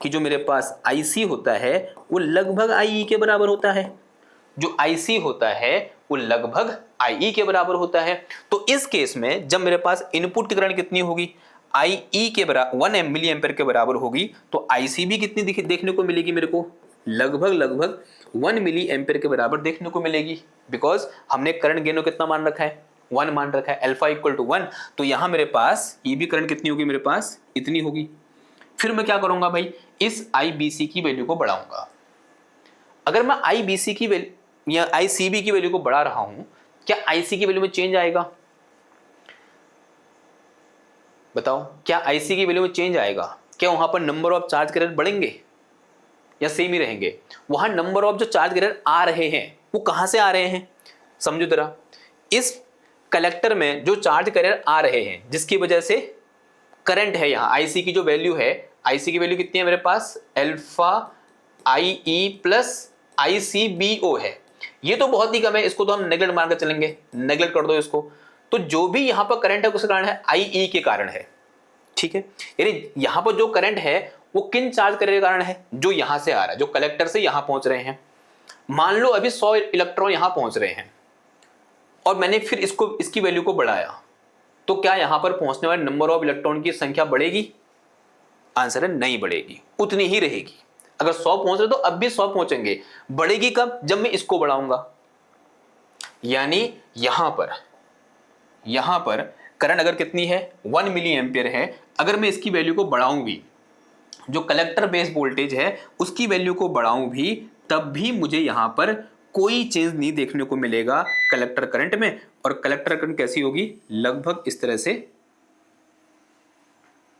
कि जो मेरे पास IC होता है वो लगभग IE के बराबर होता है, जो IC होता है वो लगभग IE के बराबर होता है। तो इस केस में जब मेरे पास इनपुट की करंट कितनी होगी, IE के बराबर 1 मिली एम्पियर के बराबर होगी, तो IC भी कितनी देखने को मिलेगी मेरे को, लगभग 1 मिली एम्पियर के बराबर देखने को मिलेगी, बिकॉज हमने करंट गेनो कितना मान रखा है, 1 मान रखा है, अल्फा इक्वल टू 1। तो यहां मेरे पास ये भी करंट कितनी होगी, मेरे पास इतनी होगी। फिर मैं क्या करूंगा भाई, इस IBC की वैल्यू को बढ़ाऊंगा। अगर मैं IBC की वैल्यू या ICB की वैल्यू को बढ़ा रहा हूं, क्या IC की वैल्यू में चेंज आएगा, बताओ, क्या IC की वैल्यू में चेंज आएगा, क्या वहां पर नंबर ऑफ चार्ज कैरियर बढ़ेंगे या सेम ही रहेंगे। वहां नंबर ऑफ जो चार्ज कैरियर आ रहे हैं वो कहां से आ रहे हैं, समझो जरा, इस कलेक्टर में जो चार्ज कैरियर आ रहे हैं जिसकी वजह से करंट है, यहां IC की जो वैल्यू है, IC की वैल्यू कितनी है मेरे पास, अल्फा IE प्लस ICBO है। ये तो बहुत ही कम है, इसको तो हम नेगलेक्ट मानकर चलेंगे, नेगलेक्ट कर दो इसको। तो जो भी यहां पर करंट है उसके कारण है, IE के कारण है। ठीक है, यानी यहां पर जो करंट है वो किन चार्ज कैरियर के कारण है, जो यहां से आ रहा है, जो कलेक्टर से यहां पहुंच रहे हैं। मान लो अभी 100 इलेक्ट्रॉन यहां पहुंच रहे हैं और मैंने फिर इसकी वैल्यू को बढ़ाया, तो क्या यहां पर पहुंचने वाले नंबर ऑफ इलेक्ट्रॉन की संख्या बढ़ेगी, आंसर है नहीं बढ़ेगी, उतनी ही रहेगी। अगर 100 पहुंच रहे तो अब भी 100 पहुंचेंगे, बढ़ेगी कब, जब मैं इसको बढ़ाऊंगा। यानी यहां पर करंट अगर कितनी है 1 मिली एम्पियर है, अगर मैं इसकी वैल्यू को बढ़ाऊं भी, जो कलेक्टर बेस वोल्टेज है उसकी वैल्यू को बढ़ाऊं भी, तब भी मुझे यहां पर कोई चेंज नहीं देखने को मिलेगा कलेक्टर करंट में। और कलेक्टर करंट कैसी होगी, लगभग इस तरह से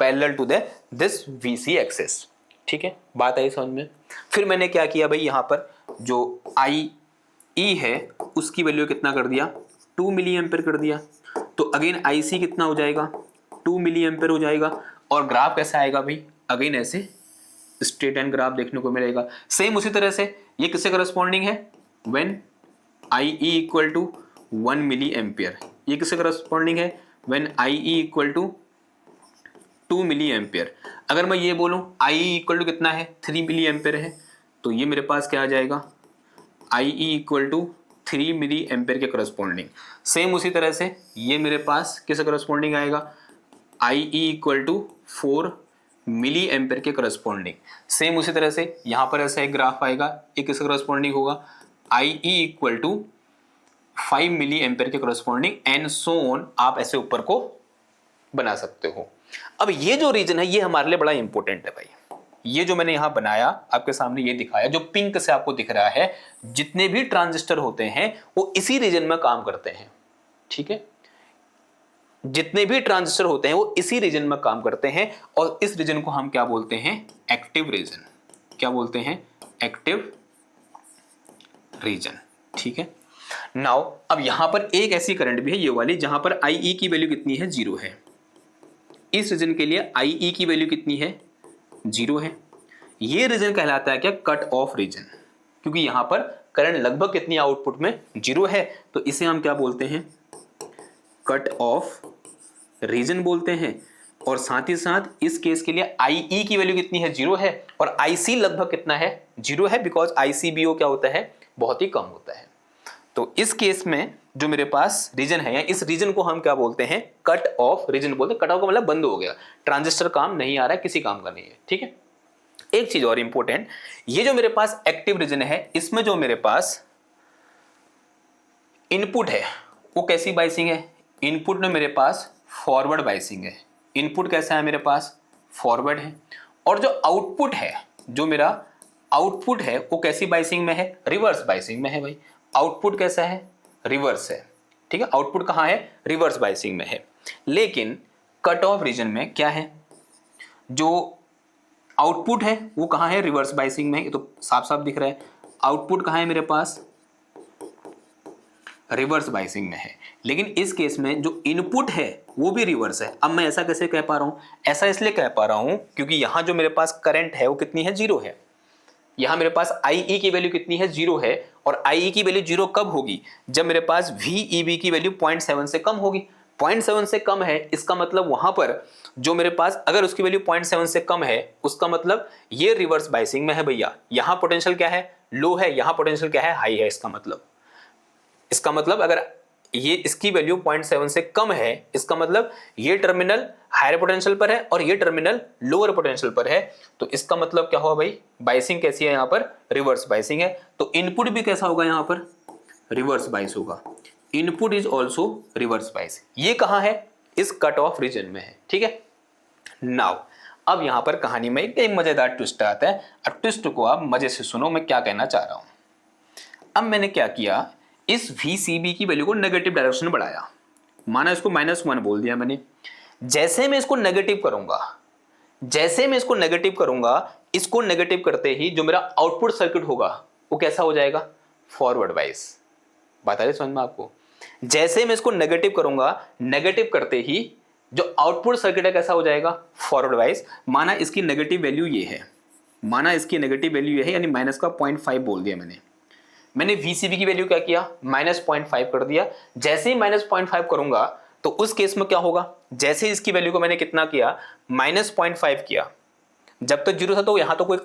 parallel to the this VC axis. ठीक है, बात आई समझ में। फिर मैंने क्या किया भाई, यहाँ पर जो IE है उसकी वैल्यू कितना कर दिया, 2 मिली एम्पेयर कर दिया। तो अगेन IC कितना हो जाएगा, 2 मिली एम्पेयर हो जाएगा। और ग्राफ कैसा आएगा भाई, अगेन ऐसे स्ट्रेट एंड ग्राफ देखने को मिलेगा। सेम उसी तरह से ये किससे करस्पॉन्डिंग है, when IE equal to 1 milli ampere. ये किससे करस्पॉन्डिंग है, when IE equal to 2 milli ampere. अगर मैं ये बोलूं IE इक्वल टू कितना है, 3 मिली एम्पियर है, तो ये मेरे पास क्या आ जाएगा, IE equal to 3 milli ampere के करस्पॉन्डिंग। सेम उसी तरह से ये मेरे पास किससे करस्पॉन्डिंग आएगा, IE equal to 4 milli ampere के करस्पॉन्डिंग। सेम उसी तरह से यहाँ पर ऐसा एक ग्राफ आएगा, एक किसके करस्पॉन्डिंग होगा, IE equal to 5 milli ampere के करस्पॉन्डिंग एंड सो ऑन। आप ऐसे ऊपर को बना सकते हो। अब ये जो रीजन है ये हमारे लिए बड़ा इंपॉर्टेंट है भाई। ये जो मैंने यहां बनाया आपके सामने, ये दिखाया, जो पिंक से आपको दिख रहा है, जितने भी ट्रांजिस्टर होते हैं वो इसी रीजन में काम करते हैं। ठीक है, जितने भी ट्रांजिस्टर होते हैं वो इसी रीजन में काम करते हैं, और इस रीजन को हम क्या बोलते हैं, एक्टिव रीजन। क्या बोलते हैं, एक्टिव रीजन। ठीक है, नाउ अब यहां पर एक ऐसी करंट भी है, ये वाली, जहां पर IE की वैल्यू कितनी है, 0 है। इस रीजन के लिए IE की वैल्यू कितनी है, 0 है। ये रीजन कहलाता है क्या, कट ऑफ रीजन, क्योंकि यहां पर करंट लगभग कितनी आउटपुट में, 0 है। तो इसे हम क्या बोलते हैं, कट ऑफ रीजन बोलते हैं। और साथ ही साथ इस केस के लिए IE की वैल्यू कितनी है, 0 है, और IC लगभग कितना है, 0 है, बिकॉज ICBO क्या होता है, बहुत ही कम होता है। तो इस केस में जो मेरे पास रीजन है, या इस रीजन को हम क्या बोलते हैं, कट ऑफ रीजन बोलते हैं। कट ऑफ का मतलब बंद हो गया, ट्रांजिस्टर काम नहीं आ रहा है, किसी काम का नहीं है। ठीक है, एक चीज और इंपॉर्टेंट, ये जो मेरे पास एक्टिव रीजन है, इसमें जो मेरे पास इनपुट है वो कैसी बाइसिंग है, इनपुट में मेरे पास फॉरवर्ड बाइसिंग है। इनपुट कैसा है मेरे पास, फॉरवर्ड है। और जो आउटपुट है, जो मेरा आउटपुट है वो कैसी बाइसिंग में है, रिवर्स बाइसिंग में है भाई। आउटपुट कैसा है, रिवर्स है। ठीक है, आउटपुट कहाँ है, रिवर्स बाइसिंग में है। लेकिन कट ऑफ रीजन में क्या है, जो आउटपुट है वो कहाँ है, रिवर्स बाइसिंग में। ये तो साफ साफ दिख रहा है, आउटपुट कहाँ है मेरे पास, रिवर्स बाइसिंग में है। लेकिन इस केस में जो इनपुट है वो भी रिवर्स है। अब मैं ऐसा कैसे कह पा रहा हूं, ऐसा इसलिए कह पा रहा हूं क्योंकि यहां जो मेरे पास करंट है वो कितनी है, 0 है। यहां मेरे पास IE की वैल्यू कितनी है, 0 है। और IE की वैल्यू 0 कब होगी, जब मेरे पास VEB की वैल्यू 0.7 से कम होगी। 0.7 से कम है, इसका मतलब वहां पर जो मेरे पास, अगर उसकी वैल्यू 0.7 से कम है, उसका मतलब ये रिवर्स बाइसिंग में है भैया। यहां पोटेंशियल क्या है, लो है, यहां पोटेंशियल क्या है, हाई है। इसका मतलब अगर ये इसकी वैल्यू 0.7 से कम है, इसका मतलब ये टर्मिनल हायर पोटेंशियल पर है और ये टर्मिनल लोअर पोटेंशियल पर है। तो इसका मतलब क्या हुआ भाई, बाइसिंग कैसी है, यहाँ पर रिवर्स बाइसिंग है। तो इनपुट भी कैसा होगा, यहाँ पर रिवर्स बाइस होगा। Input is also reverse bias. ये कहाँ है, इस कट ऑफ रीजन में है। ठीक है, नाउ अब यहाँ पर कहानी में एक मजेदार ट्विस्ट आता है। अब ट्विस्ट को आप मजे से सुनो, मैं क्या कहना चाह रहा हूँ। अब मैंने क्या किया, इस VCB की वैल्यू को नेगेटिव डायरेक्शन में बढ़ाया। माना इसको -1 बोल दिया मैंने। जैसे मैं इसको नेगेटिव करूंगा, इसको नेगेटिव करते ही जो मेरा आउटपुट सर्किट होगा वो कैसा हो जाएगा, फॉरवर्ड वाइज। बात आ रही समझ में आपको। जैसे मैं इसको नेगेटिव करूंगा, नेगेटिव करते ही जो आउटपुट सर्किट है कैसा हो जाएगा, फॉरवर्ड वाइज। माना इसकी नेगेटिव वैल्यू ये है, यानी माइनस का 0.5 बोल दिया मैंने VCB की वैल्यू क्या किया, -0.5 कर दिया। जैसे ही -0.5 करूंगा तो उस केस में क्या होगा, जैसे ही इसकी वैल्यू को मैंने कितना किया, -0.5 किया, जब तक 0 था तो यहां तो कोई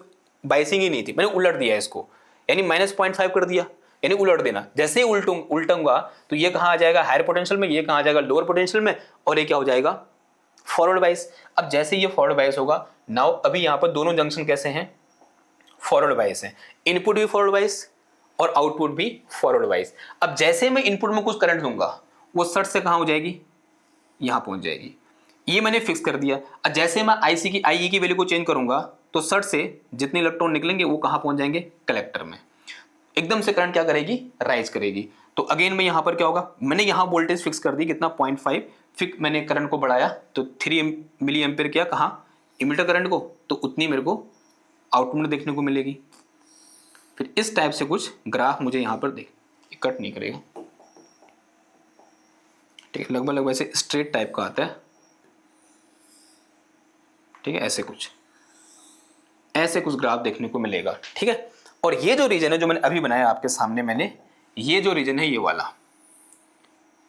बाइसिंग ही नहीं थी, मैंने उलट दिया इसको, यानी -0.5 कर दिया, यानी उलट देना। जैसे ही उल्टूंगा तो ये कहाँ आ जाएगा, हायर पोटेंशियल में, ये कहाँ आ जाएगा, लोअर पोटेंशियल में, और ये क्या हो जाएगा, फॉरवर्ड बाइस। अब जैसे ये फॉरवर्ड बाइस होगा, नाउ अभी यहाँ पर दोनों जंक्शन कैसे हैं, फॉरवर्ड बाइस है। इनपुट भी फॉरवर्ड बाइस और आउटपुट भी फॉरवर्ड वाइज। अब जैसे मैं इनपुट में कुछ करंट दूंगा, वो सर्ट से कहां हो जाएगी, यहां पहुंच जाएगी। ये मैंने फिक्स कर दिया। अब जैसे मैं IE की वैल्यू को चेंज करूंगा तो सर्ट से जितने इलेक्ट्रॉन निकलेंगे वो कहां पहुंच जाएंगे, कलेक्टर में। एकदम से करंट क्या करेगी, राइज करेगी। तो अगेन में यहां पर क्या होगा, मैंने यहां वोल्टेज फिक्स कर दी कितना, 0.5। फिर मैंने करंट को बढ़ाया तो 3 मिली एम्पेयर किया कहाँ, इमिटर करंट को, तो उतनी मेरे को आउटपुट में देखने को मिलेगी। फिर इस टाइप से कुछ ग्राफ मुझे यहाँ पर देख, कट नहीं करेगा, ठीक है, लगभग ऐसे स्ट्रेट टाइप का आता है, ठीक है, ऐसे कुछ ग्राफ देखने को मिलेगा, ठीक है। और ये जो रीजन है जो मैंने अभी बनाया आपके सामने मैंने, ये जो रीजन है ये वाला,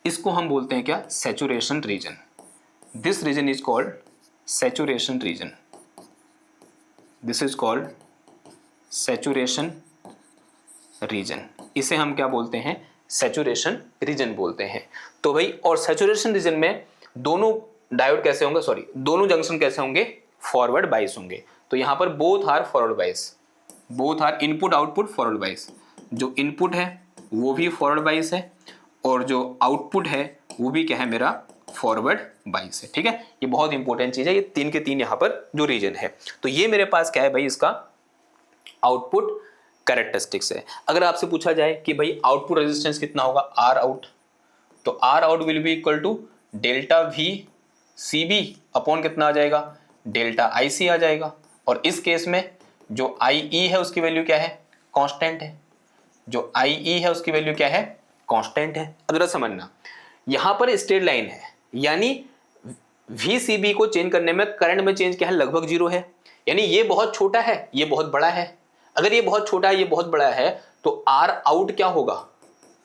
इसको हम बोलते हैं क्या, saturation region. This region is called saturation region, this is called saturation region. इसे हम क्या बोलते हैं, सैचुरेशन रीजन बोलते हैं। तो भाई, और सैचुरेशन रीजन में दोनों डायोड कैसे होंगे, सॉरी दोनों जंक्शन कैसे होंगे, फॉरवर्ड बाइस होंगे। तो यहां पर both are forward bias, both are input output forward bias. जो इनपुट है वो भी फॉरवर्ड बाइस है और जो आउटपुट है वो भी क्या है मेरा, फॉरवर्ड बाइस है, ठीक है। ये बहुत इंपॉर्टेंट चीज है, ये 3 के 3 यहाँ पर जो रीजन है। तो ये मेरे पास क्या है भाई, इसका आउटपुट कैरेक्टरिस्टिक्स है। अगर आपसे पूछा जाए कि भाई आउटपुट रेजिस्टेंस कितना होगा, आर आउट, तो R out will be equal to delta V C B upon कितना आ जाएगा, डेल्टा आई सी आ जाएगा। और इस केस में जो आई ई है उसकी वैल्यू क्या है, कांस्टेंट है, जो आई ई है उसकी वैल्यू क्या है, कांस्टेंट है। अब जरा समझना, यहां पर स्ट्रेट लाइन है, यानी वीसीबी को चेंज करने में करंट में चेंज क्या है, लगभग 0 है। यानी ये बहुत छोटा है, ये बहुत बड़ा है। अगर ये बहुत छोटा है, ये बहुत बड़ा है, तो आर आउट क्या होगा,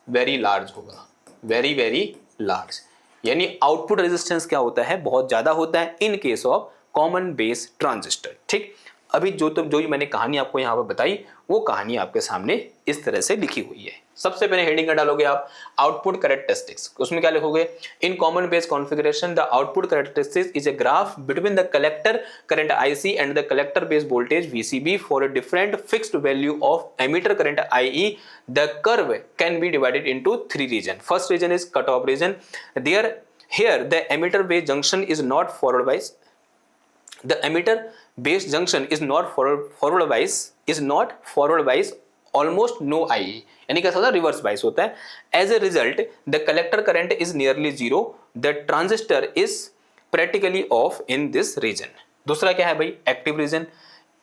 वेरी लार्ज होगा, वेरी वेरी लार्ज। यानी आउटपुट रेजिस्टेंस क्या होता है, बहुत ज्यादा होता है इन case of common base transistor, ठीक। अभी जो मैंने कहानी आपको यहाँ पर बताई, वो कहानी आपके सामने इस तरह से लिखी हुई है। सबसे पहले हेडिंग का डालोगे आप आउटपुट कैरेक्टरिस्टिक्स, उसमें क्या लिखोगे, in common base configuration the output characteristics is a graph between the collector current IC and the collector base voltage VCB for a different fixed value of emitter current IE. The curve can be divided into 3 region. First region is cut off region. Here the emitter base junction is not forward bias. The emitter base junction is not forward bias, almost no IE, यानी कैसा होता है, reverse bias होता है. As a result, the collector current is nearly zero. The transistor is practically off in this region. दूसरा क्या है भाई, active region.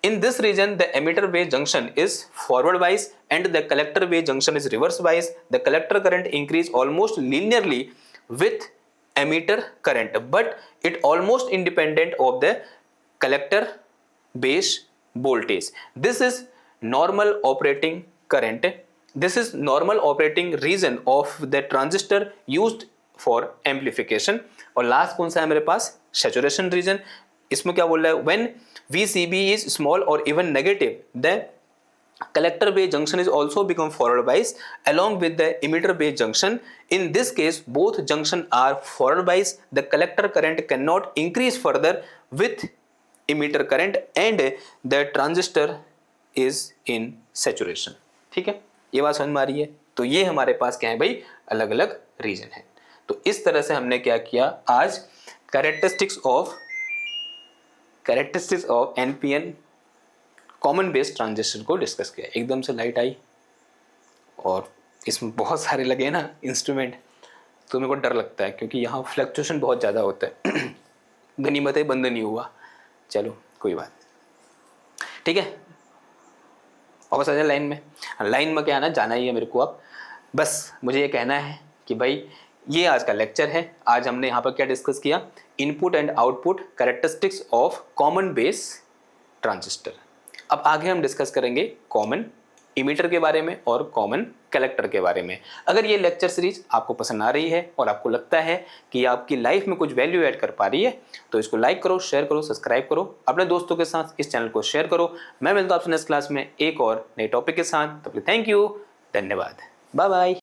In this region, the emitter base junction is forward bias and the collector base junction is reverse bias. The collector current increase almost linearly with emitter current, but it almost independent of the collector base voltage. This is normal operating current. This is normal operating region of the transistor used for amplification. और last कौन सा है मेरे पास, saturation region. इसमें क्या बोल रहा है, when VCB is small or even negative, the collector base junction is also become forward bias along with the emitter base junction. In this case, both junction are forward bias. The collector current cannot increase further with emitter current and the transistor is in saturation. ठीक है, ये बात समझ में आ रही है. तो ये हमारे पास क्या है भाई, अलग अलग रीजन है. तो इस तरह से हमने क्या किया, आज characteristics of NPN common base transistor को डिस्कस किया. एकदम से लाइट आई और इसमें बहुत सारे लगे ना इंस्ट्रूमेंट, तो मेरे को डर लगता है क्योंकि यहाँ फ्लक्चुएशन बहुत ज़्यादा होता है. गनीमत है बंद नहीं हुआ, चलो कोई बात, ठीक है. वापस आ जाए लाइन में क्या आना, जाना ही है मेरे को. अब बस मुझे ये कहना है कि भाई ये आज का लेक्चर है. आज हमने यहाँ पर क्या डिस्कस किया, input and output characteristics of common base transistor. अब आगे हम डिस्कस करेंगे कॉमन इमीटर के बारे में और कॉमन कलेक्टर के बारे में. अगर ये लेक्चर सीरीज आपको पसंद आ रही है और आपको लगता है कि आपकी लाइफ में कुछ वैल्यू ऐड कर पा रही है, तो इसको लाइक करो, शेयर करो, सब्सक्राइब करो, अपने दोस्तों के साथ इस चैनल को शेयर करो. मैं मिलता हूं आपसे नेक्स्ट क्लास में एक और नए टॉपिक के साथ. तब तक थैंक यू, धन्यवाद, बाय बाय.